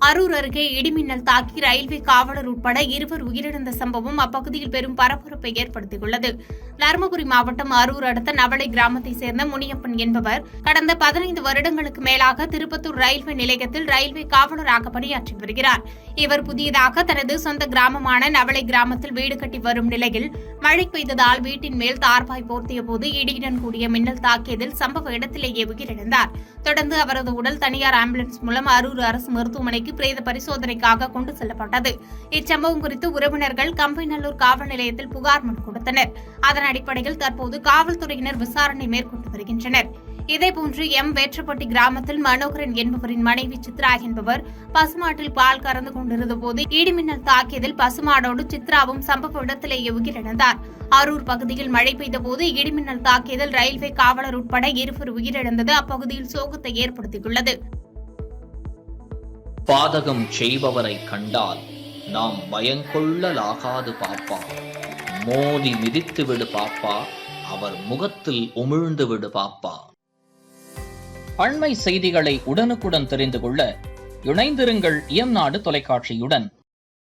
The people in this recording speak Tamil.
அரூர் அருகே இடிமின்னல் தாக்கி ரயில்வே காவலர் உட்பட 2 உயிரிழந்த சம்பவம் அப்பகுதியில் பெரும் பரபரப்பை ஏற்படுத்தியுள்ளது. தருமபுரி மாவட்டம் அரூர் அடுத்த நவளை கிராமத்தைச் சேர்ந்த முனியப்பன் என்பவர் கடந்த 15 வருடங்களுக்கு மேலாக திருப்பத்தூர் ரயில்வே நிலையத்தில் ரயில்வே காவலராக பணியாற்றி வருகிறார். இவர் புதியதாக தனது சொந்த கிராமமான நவளை கிராமத்தில் வீடு கட்டி வரும் நிலையில் மழை பெய்ததால் வீட்டின் மேல் தார்பாய் போர்த்திய போது இடியுடன் கூடிய மின்னல் தாக்கியதில் சம்பவ இடத்திலேயே உயிரிழந்தார். தொடர்ந்து அவரது உடல் தனியார் ஆம்புலன்ஸ் மூலம் அரூர் அரசு மருத்துவமனைக்கு பிரேத பரிசோதனைக்காக கொண்டு செல்லப்பட்டது. இச்சம்பவம் குறித்து உறவினர்கள் கம்பைநல்லூர் காவல் நிலையத்தில் புகார் மனு கொடுத்தனர். அதன் அடிப்படையில் தற்போது காவல்துறையினர் விசாரணை மேற்கொண்டு வருகின்றனர். இதேபோன்று வேற்றப்பட்டி கிராமத்தில் மனோகரன் என்பவரின் மனைவி சித்ரா என்பவர் பசுமாட்டில் பால் கறந்து கொண்டிருந்த போது இடிமின்னல் தாக்கியதில் பசுமாடோடு சித்ராவும் சம்பவ இடத்திலேயே உயிரிழந்தார். அரூர் பகுதியில் மழை பெய்தபோது இடிமின்னல் தாக்கியதில் ரயில்வே காவலர் உட்பட 2 உயிரிழந்தது அப்பகுதியில் சோகத்தை ஏற்படுத்தியுள்ளது. பாதகம் செய்பவரை கண்டால் நாம் பயங்கொள்ளலாகாது பாப்பா, மோதி மிதித்து விடு பாப்பா, அவர் முகத்தில் உமிழ்ந்து விடு பாப்பா. அண்மை செய்திகளை உடனுக்குடன் தெரிந்து கொள்ள இணைந்திருங்கள் எம் நாடு தொலைக்காட்சியுடன்.